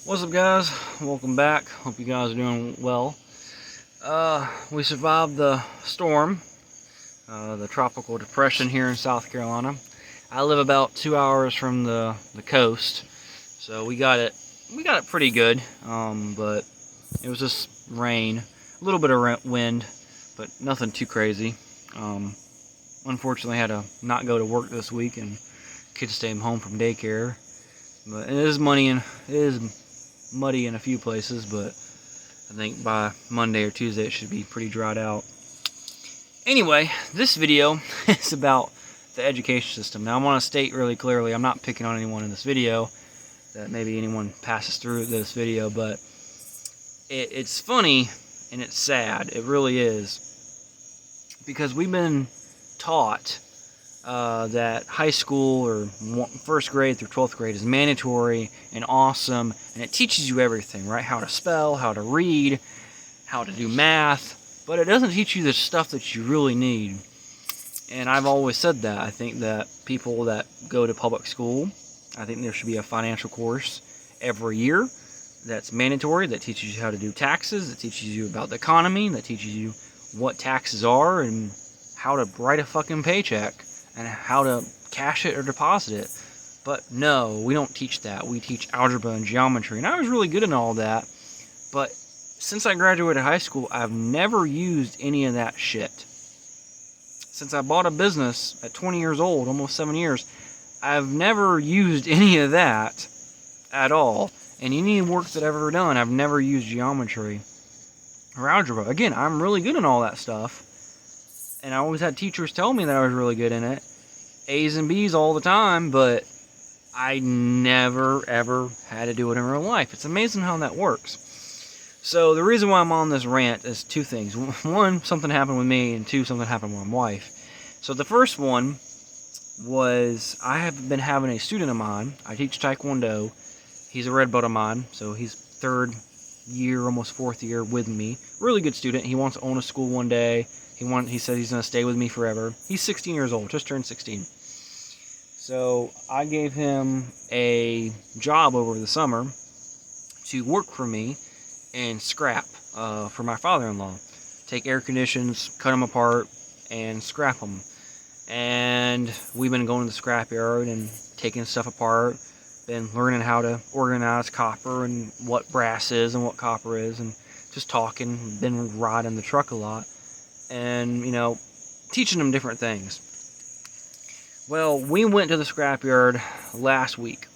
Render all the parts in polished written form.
What's up, guys? Welcome back. Hope you guys are doing well. We survived the storm, the tropical depression here in South Carolina. I live about 2 hours from the coast, so we got it. We got it pretty good. But it was just rain, a little bit of wind, but nothing too crazy. Unfortunately, I had to not go to work this week, and kids staying home from daycare. But it is muddy in a few places, but I think by Monday or Tuesday it should be pretty dried out. Anyway, this video is about the education system. Now I want to state really clearly, I'm not picking on anyone in this video, that maybe anyone passes through this video, but it's funny and it's sad. It really is. Because we've been taught that high school or first grade through 12th grade is mandatory and awesome, and it teaches you everything, right? How to spell, how to read, how to do math, but it doesn't teach you the stuff that you really need. And I've always said that. I think that people that go to public school, I think there should be a financial course every year that's mandatory, that teaches you how to do taxes, that teaches you about the economy, that teaches you what taxes are and how to write a fucking paycheck and how to cash it or deposit it. But no, we don't teach that. We teach algebra and geometry, and I was really good in all that, but since I graduated high school, I've never used any of that shit. Since I bought a business at 20 years old, almost 7 years, I've never used any of that at all. And any work that I've ever done, I've never used geometry or algebra. Again, I'm really good in all that stuff, and I always had teachers tell me that I was really good in it, A's and B's all the time, but I never ever had to do it in real life. It's amazing how that works. So the reason why I'm on this rant is two things. One, something happened with me, and two, something happened with my wife. So the first one was, I have been having a student of mine. I teach Taekwondo. He's a red belt of mine, so he's third year, almost fourth year with me. Really good student. He wants to own a school one day. He said he's going to stay with me forever. He's 16 years old, just turned 16. So I gave him a job over the summer to work for me and scrap for my father-in-law. Take air conditions, cut them apart, and scrap them. And we've been going to the scrapyard and taking stuff apart, been learning how to organize copper and what brass is and what copper is, and just talking, been riding the truck a lot, and, teaching them different things. Well, we went to the scrapyard last week,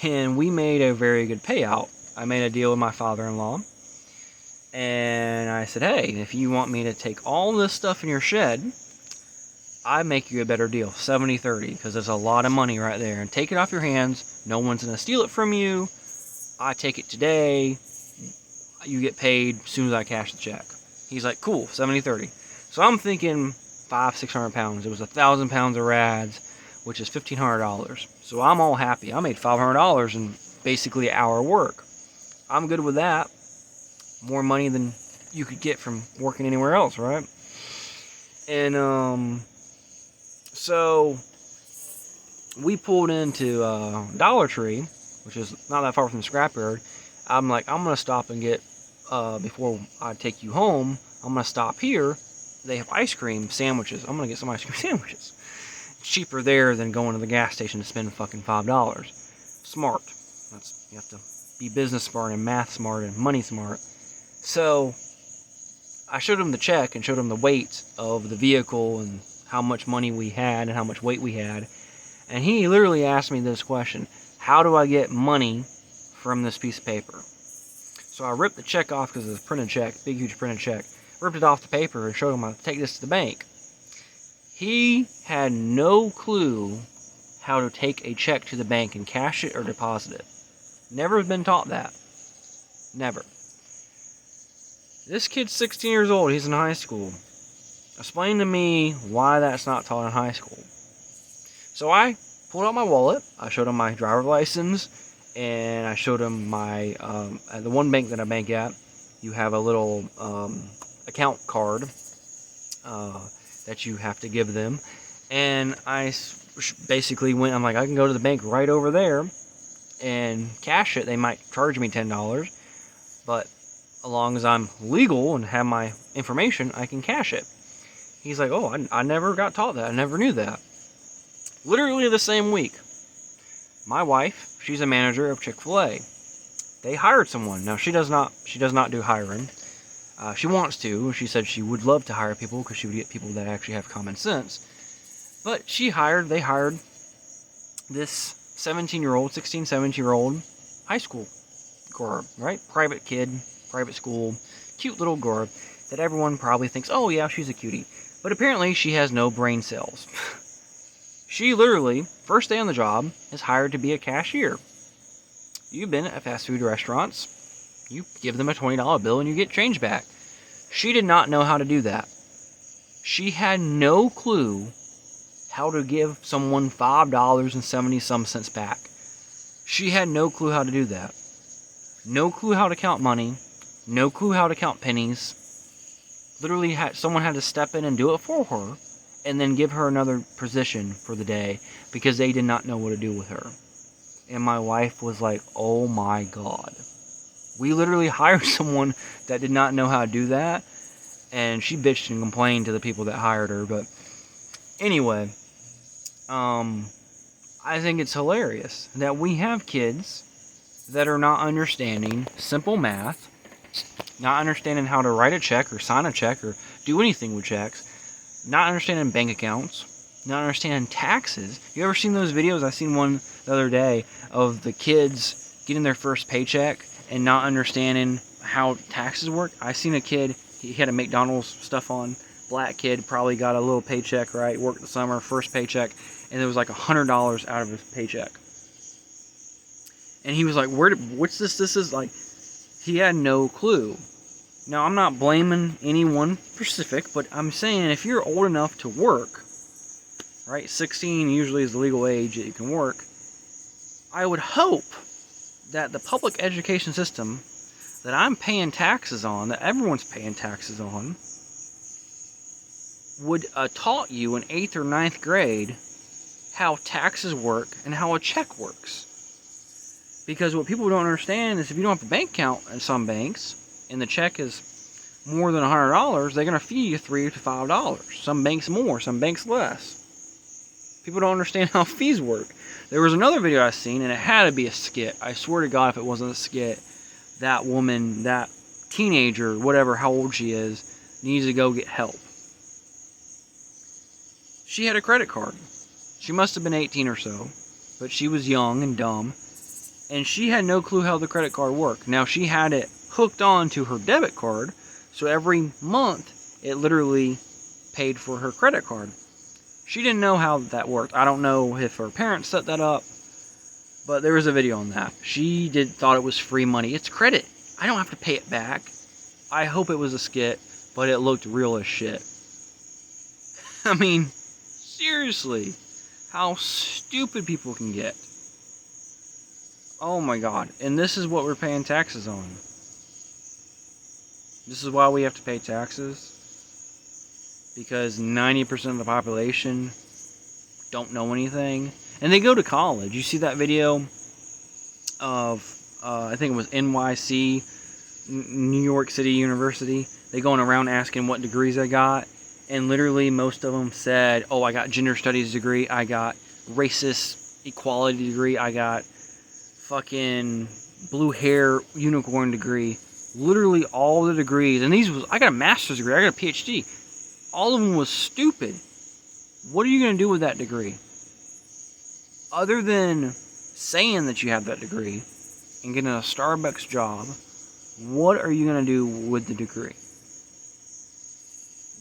and we made a very good payout. I made a deal with my father-in-law, and I said, hey, if you want me to take all this stuff in your shed, I make you a better deal, 70-30, because there's a lot of money right there, and take it off your hands. No one's going to steal it from you. I take it today. You get paid as soon as I cash the check. He's like, cool, 70-30. So I'm thinking 500-600 pounds. It was 1,000 pounds of rads, which is $1,500. So I'm all happy. I made $500 in basically an hour work. I'm good with that. More money than you could get from working anywhere else, right? And so we pulled into Dollar Tree, which is not that far from the scrapyard. I'm like, I'm going to stop and get, before I take you home, I'm going to stop here. They have ice cream sandwiches. I'm going to get some ice cream sandwiches. It's cheaper there than going to the gas station to spend fucking $5. Smart. You have to be business smart and math smart and money smart. So I showed him the check and showed him the weight of the vehicle and how much money we had and how much weight we had. And he literally asked me this question: how do I get money from this piece of paper? So I ripped the check off, because it's a printed check, big huge printed check. Ripped it off the paper and showed him I take this to the bank. He had no clue how to take a check to the bank and cash it or deposit it. Never been taught that. Never. This kid's 16 years old. He's in high school. Explain to me why that's not taught in high school. So I pulled out my wallet. I showed him my driver's license, and I showed him my, at the one bank that I bank at, you have a little account card that you have to give them. And I basically went, I'm like, I can go to the bank right over there and cash it, they might charge me $10. But as long as I'm legal and have my information, I can cash it. He's like, oh, I never got taught that. I never knew that. Literally the same week, my wife, she's a manager of Chick-fil-A. They hired someone. Now, she does not do hiring. She wants to. She said she would love to hire people because she would get people that actually have common sense. But they hired this 17-year-old, 16, 17-year-old high school girl, right? Private kid, private school, cute little girl that everyone probably thinks, oh yeah, she's a cutie. But apparently she has no brain cells. She literally, first day on the job, is hired to be a cashier. You've been at fast food restaurants. You give them a $20 bill and you get change back. She did not know how to do that. She had no clue how to give someone $5.70 some back. She had no clue how to do that. No clue how to count money. No clue how to count pennies. Literally, someone had to step in and do it for her, and then give her another position for the day because they did not know what to do with her. And my wife was like, oh my God. We literally hired someone that did not know how to do that, and she bitched and complained to the people that hired her. But anyway, I think it's hilarious that we have kids that are not understanding simple math, not understanding how to write a check or sign a check or do anything with checks, not understanding bank accounts, not understanding taxes. You ever seen those videos? I seen one the other day of the kids getting their first paycheck and not understanding how taxes work. I seen a kid, he had a McDonald's stuff on, black kid, probably got a little paycheck, right? Worked the summer, first paycheck, and it was like $100 out of his paycheck. And he was like, what's this? This is like, he had no clue. Now, I'm not blaming anyone specific, but I'm saying if you're old enough to work, right, 16 usually is the legal age that you can work, I would hope that the public education system that I'm paying taxes on, that everyone's paying taxes on, would taught you in 8th or 9th grade how taxes work and how a check works. Because what people don't understand is if you don't have a bank account in some banks, and the check is more than $100, they're going to fee you $3 to $5. Some banks more, some banks less. People don't understand how fees work. There was another video I seen, and it had to be a skit. I swear to God, if it wasn't a skit, that woman, that teenager, whatever, how old she is, needs to go get help. She had a credit card. She must have been 18 or so, but she was young and dumb, and she had no clue how the credit card worked. Now, she had it hooked on to her debit card, so every month it literally paid for her credit card. She didn't know how that worked. I don't know if her parents set that up, but there was a video on that. She thought it was free money. It's credit. I don't have to pay it back. I hope it was a skit, but it looked real as shit. I mean, seriously, how stupid people can get. Oh my God. And this is what we're paying taxes on. This is why we have to pay taxes. Because 90% of the population don't know anything. And they go to college. You see that video of, I think it was NYC, New York City University. They going around asking what degrees I got. And literally most of them said, oh, I got gender studies degree. I got racist equality degree. I got fucking blue hair unicorn degree. Literally all the degrees. And I got a master's degree. I got a PhD. All of them was stupid. What are you going to do with that degree? Other than saying that you have that degree and getting a Starbucks job, what are you going to do with the degree?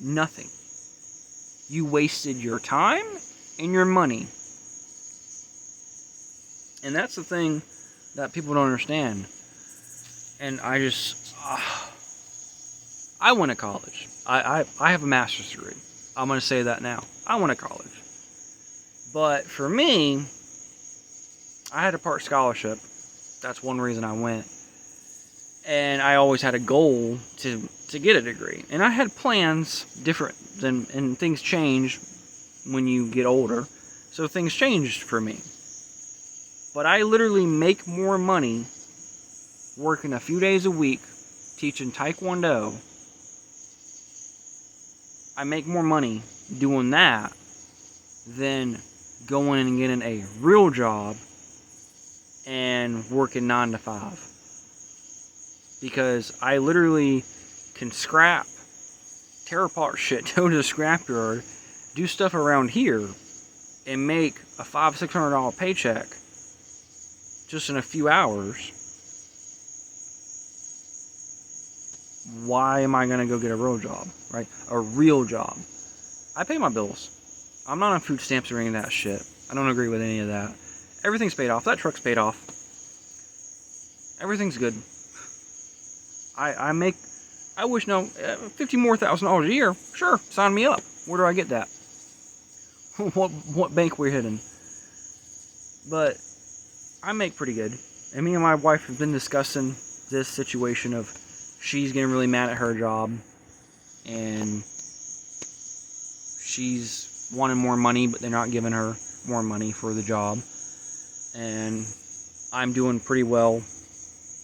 Nothing. You wasted your time and your money. And that's the thing that people don't understand. And I went to college. I have a master's degree. I'm going to say that now. I went to college. But for me, I had a part scholarship. That's one reason I went. And I always had a goal to get a degree. And I had plans different and things change when you get older. So things changed for me. But I literally make more money working a few days a week teaching Taekwondo. I make more money doing that than going and getting a real job and working 9 to 5. Because I literally can scrap, tear apart shit, go to the scrapyard, do stuff around here, and make a $500-$600 paycheck just in a few hours. Why am I going to go get a real job, right? A real job. I pay my bills. I'm not on food stamps or any of that shit. I don't agree with any of that. Everything's paid off. That truck's paid off. Everything's good. I wish, $50,000 more a year. Sure, sign me up. Where do I get that? What bank we're hitting? But I make pretty good. And me and my wife have been discussing this situation of she's getting really mad at her job, and she's wanting more money, but they're not giving her more money for the job. And I'm doing pretty well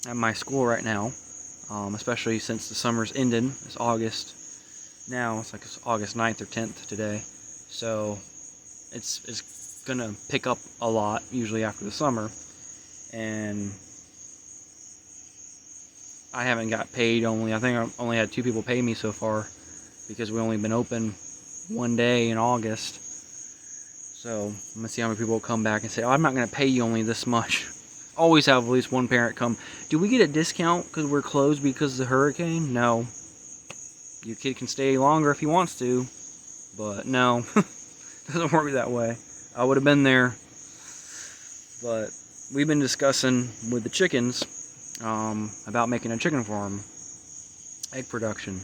at my school right now, especially since the summer's ended. It's August now. It's August 9th or 10th today. So it's gonna pick up a lot usually after the summer. And I haven't got paid. I think I've only had 2 people pay me so far, because we only been open 1 day in August. So I'm gonna see how many people will come back and say, "Oh, I'm not gonna pay you only this much." Always have at least one parent come, "Do we get a discount because we're closed because of the hurricane?" No. Your kid can stay longer if he wants to, but no, doesn't work that way. I would have been there, but we've been discussing with the chickens about making a chicken farm, egg production.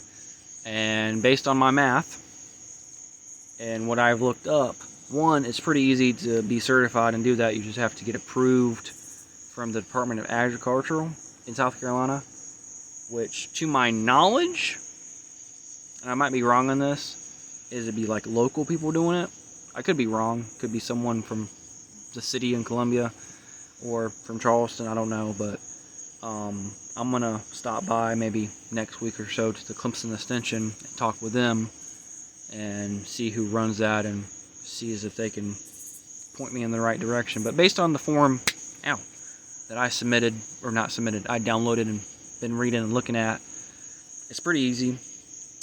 And based on my math and what I've looked up, one, it's pretty easy to be certified and do that. You just have to get approved from the Department of Agriculture in South Carolina, which, to my knowledge, and I might be wrong on this, is it'd be like local people doing it. I could be wrong. Could be someone from the city in Columbia or from Charleston. I don't know, but I'm gonna stop by maybe next week or so to the Clemson Extension and talk with them and see who runs that and see as if they can point me in the right direction. But based on the form, that I submitted, or not submitted, I downloaded and been reading and looking at, it's pretty easy.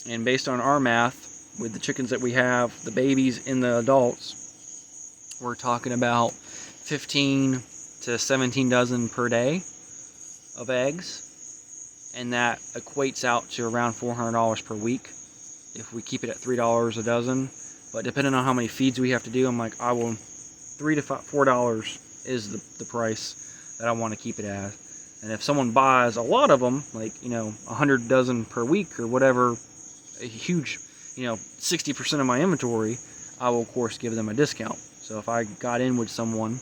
And based on our math, with the chickens that we have, the babies and the adults, we're talking about 15 to 17 dozen per day of eggs, and that equates out to around $400 per week if we keep it at $3 a dozen. But depending on how many feeds we have to do, I'm like, I will, $3 to $4 is the price that I want to keep it at. And if someone buys a lot of them, like 100 dozen per week or whatever, a huge 60% of my inventory, I will of course give them a discount. So if I got in with someone,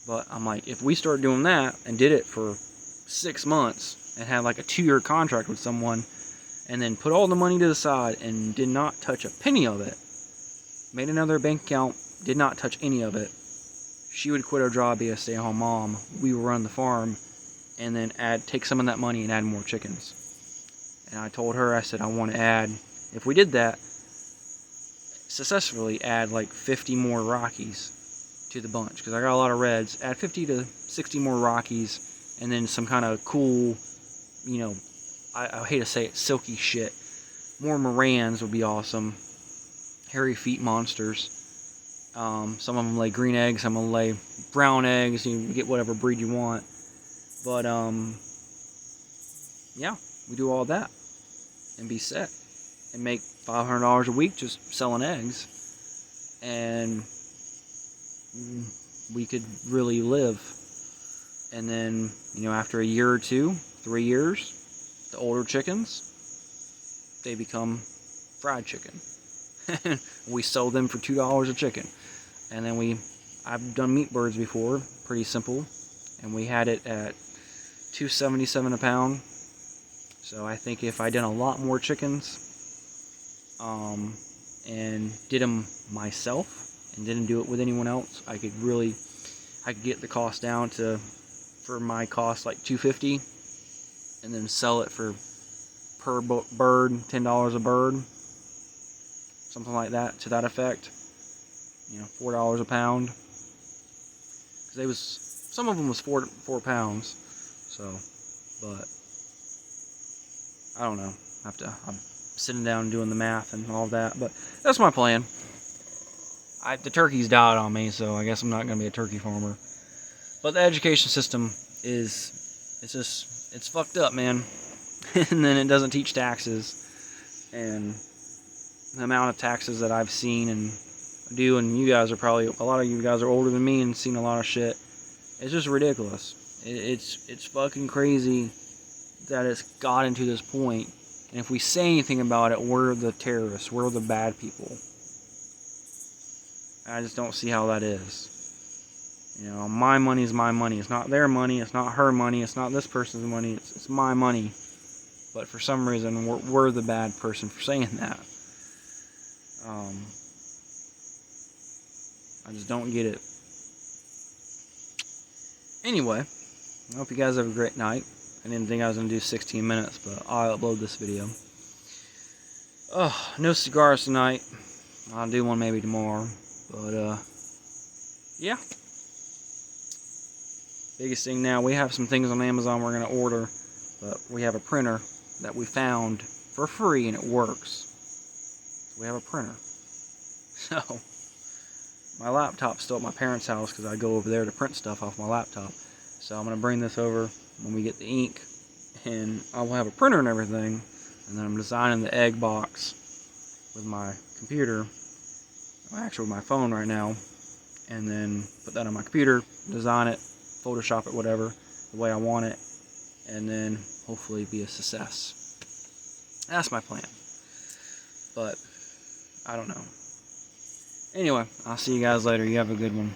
but I'm like, if we start doing that and did it for 6 months and had like a 2-year contract with someone, and then put all the money to the side and did not touch a penny of it, made another bank account, did not touch any of it, she would quit her job, be a stay-at-home mom, we would run the farm, and then take some of that money and add more chickens. And I told her, I said, I want to add, if we did that, successfully add like 50 more Rockies to the bunch, because I got a lot of reds, add 50 to 60 more Rockies, and then some kind of cool, I hate to say it, silky shit. More Morans would be awesome. Hairy feet monsters. Some of them lay green eggs, some of them lay brown eggs. You get whatever breed you want. But, yeah, we do all that and be set and make $500 a week just selling eggs. And we could really live. And then, after a year or 2, 3 years, the older chickens, they become fried chicken. We sold them for $2 a chicken. And then I've done meat birds before, pretty simple, and we had it at $2.77 a pound. So I think if I did a lot more chickens, and did them myself and didn't do it with anyone else, I could really I could get the cost down to, for my cost, like $250, and then sell it for per bird, $10 a bird, something like that, to that effect. $4 a pound. Because they was, some of them was 4 pounds. So, but I don't know. I'm sitting down and doing the math and all that, but that's my plan. The turkeys died on me, so I guess I'm not gonna be a turkey farmer. But the education system it's fucked up, man. And then it doesn't teach taxes, and the amount of taxes that I've seen and do, and you guys are probably, a lot of you guys are older than me and seen a lot of shit. It's just ridiculous. It's fucking crazy that it's gotten to this point. And if we say anything about it, we're the terrorists. We're the bad people. I just don't see how that is. My money is my money. It's not their money. It's not her money. It's not this person's money. It's my money. But for some reason, we're the bad person for saying that. I just don't get it. Anyway, I hope you guys have a great night. I didn't think I was going to do 16 minutes, but I'll upload this video. No cigars tonight. I'll do one maybe tomorrow. But, yeah. Biggest thing now, we have some things on Amazon we're going to order. But we have a printer that we found for free, and it works. So we have a printer. So, my laptop's still at my parents' house because I go over there to print stuff off my laptop. So I'm going to bring this over when we get the ink, and I will have a printer and everything. And then I'm designing the egg box with my computer, actually with my phone right now, and then put that on my computer, design it, Photoshop it, whatever, the way I want it, and then hopefully be a success. That's my plan. But I don't know. Anyway, I'll see you guys later. You have a good one.